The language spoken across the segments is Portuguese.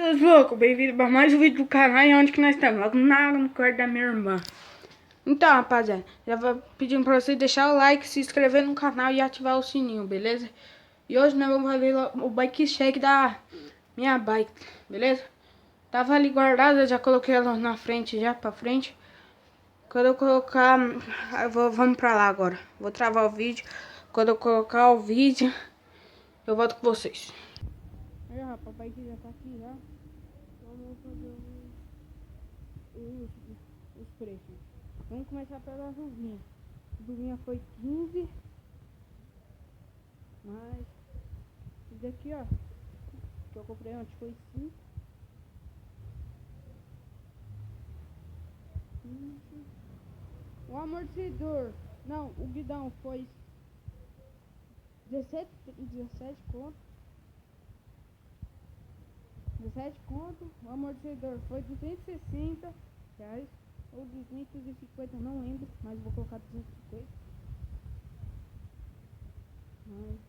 seus loucos, bem-vindo para mais um vídeo do canal. E onde que nós estamos? Logo no quarto da minha irmã. Então, rapaziada, já vou pedindo para vocês deixar o like, se inscrever no canal e ativar o sininho, beleza? E hoje nós vamos fazer o bike check da minha bike, beleza? Tava ali guardada, já coloquei ela na frente, já pra frente. Quando eu colocar, vamos pra lá agora. Vou travar o vídeo. Quando eu colocar o vídeo, eu volto com vocês. Aí, rapaz, o bike já tá aqui já. Vamos fazer os preços. Vamos começar pela luvinha. A luvinha foi 15. Mas esse daqui, ó, que eu comprei ontem foi 5. O amortecedor, não, o guidão foi 17 conto. 17 conto. O amortecedor foi 260 reais. Ou 250, não lembro, mas vou colocar 250. Mais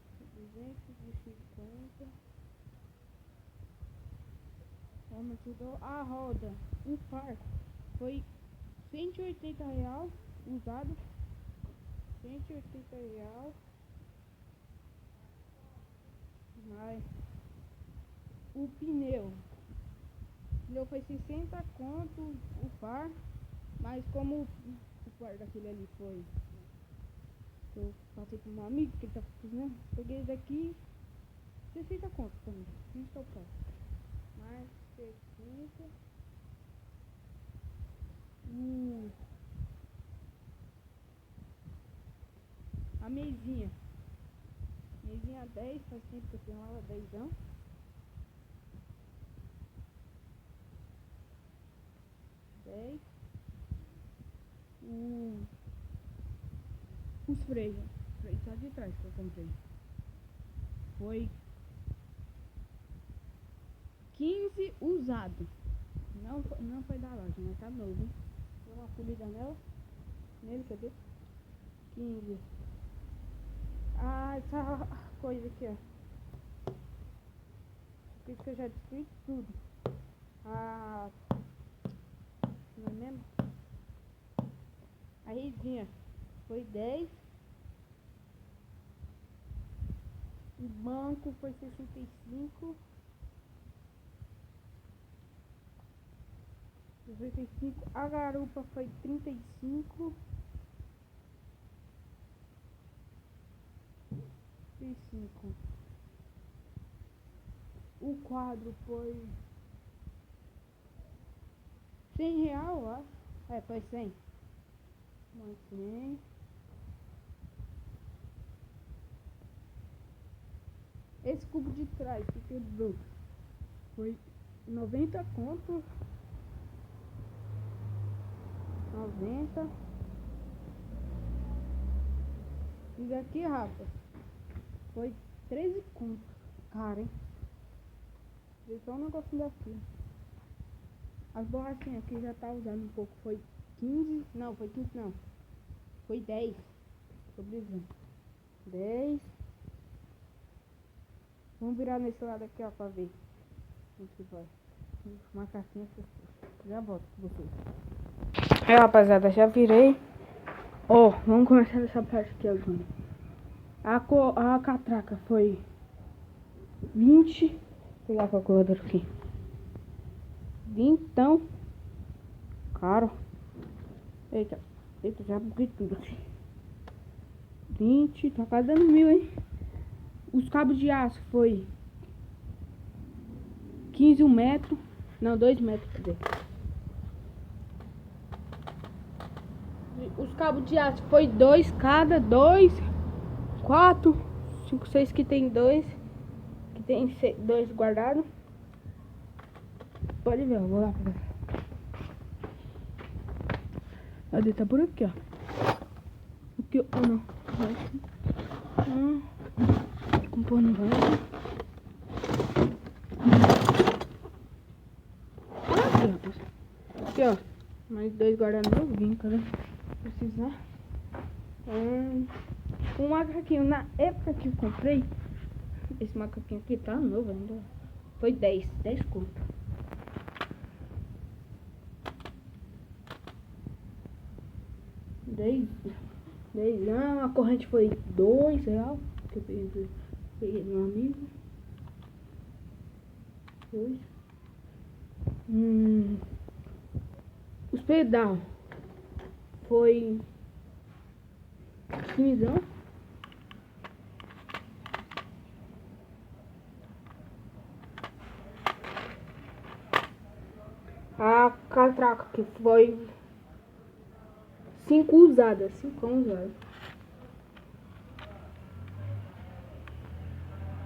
250. O amortecedor, a roda, o par foi 180 reais usado. 180 reais. Mas o pneu foi 60 conto o par. Mas como o par daquele ali foi, eu passei para um amigo que ele tá cozinhando, peguei esse daqui 60 conto também. Isso é o par. Mais 60. A mesinha 10, faz tempo que eu tenho ela, 10. Os freios só de trás que eu comprei foi 15 usado. Não foi da loja, mas tá novo, hein? Deu uma polida nele, cadê? 15. Ah, essa coisa aqui, ó. Isso que eu já destruí tudo. Não é mesmo? A resinha foi 10. O banco foi 65. 65. A garupa foi 35. 35. O quadro foi 100 real, ó. Foi 100. Mais 100. Esse cubo de trás que quebrou foi 90 conto. 90. E daqui, rapaz, foi 13 conto. Cara, hein? Deu só um negocinho daqui. As borrachinhas aqui já tá usando um pouco. Foi 15. Não, foi 15 não. Foi 10. Tô brisando. 10. Vamos virar nesse lado aqui, ó, pra ver. Como que vai. Uma caixinha. Já volto com vocês. Aí, rapaziada, já virei. Ó, vamos começar dessa parte aqui agora. A catraca foi 20. Vou pegar a calculadora aqui. 20, então. Caro. Eita, já buguei tudo aqui. 20, tá quase dando 1000, hein? Os cabos de aço foi 15 metro. Não, 2 metros, cadê? Os cabos de aço foi 2 cada, 2, 4, 5, 6 que tem 2. Que tem 2 guardados. Pode ver, eu vou lá pra cá. Cadê? Tá por aqui, ó. Aqui, ó, não. Com pano vai. Aqui, ó. Mais 2 guardados novinhos, cara. Precisar. Um macaquinho. Na época que eu comprei, esse macaquinho aqui tá novo ainda. Foi 10 conto. 10 anos. A corrente foi R$2, que eu peguei do meu amigo. 2. Os pedal foi 15. A catraca que foi 5 usadas. 5 usadas.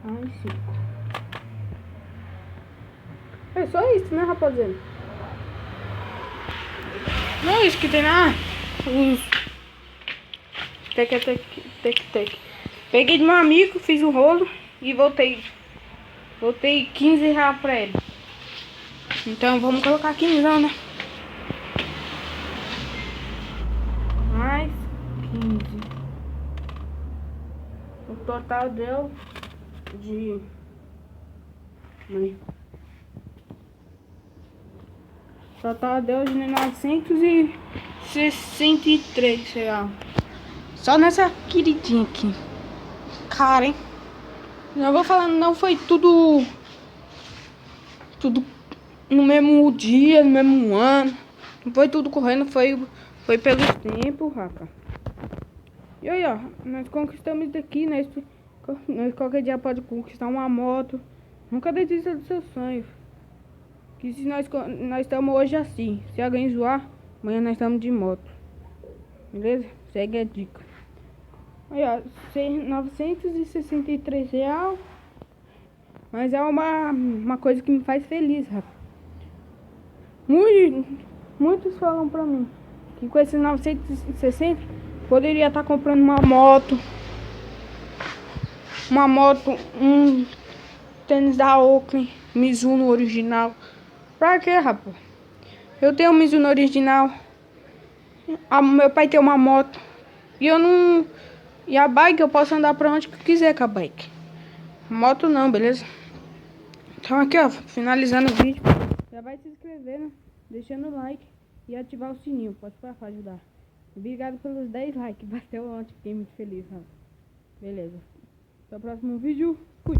Mais 5. É só isso, né, rapaziada? Não é isso que tem lá. Os tec. Peguei de meu amigo, fiz o rolo e voltei 15 reais pra ele. Então vamos colocar 15, né? Mais 15. O total deu de... O total deu de 963 reais. Só nessa queridinha aqui. Cara, hein? Eu vou falando, não foi tudo no mesmo dia, no mesmo ano. Não foi tudo correndo, foi pelo tempo, rapaz. E aí, ó, nós conquistamos isso daqui, nós qualquer dia pode conquistar uma moto. Nunca desista do seu sonho. Que se nós estamos hoje assim, se alguém zoar, amanhã nós estamos de moto. Beleza? Segue a dica. Aí, ó, 963 reais. Mas é uma coisa que me faz feliz, rapaz. Muitos falam pra mim que com esses 960 poderia estar comprando uma moto, um tênis da Oakley, Mizuno original. Pra quê, rapaz? Eu tenho um Mizuno original, meu pai tem uma moto e eu não... E a bike eu posso andar pra onde que eu quiser com a bike. Moto não, beleza? Então aqui, ó, finalizando o vídeo. Já vai se inscrevendo, deixando o like e ativar o sininho, pode pra ajudar. Obrigado pelos 10 likes, bateu ontem, fiquei muito feliz, ó. Beleza. Até o próximo vídeo. Fui.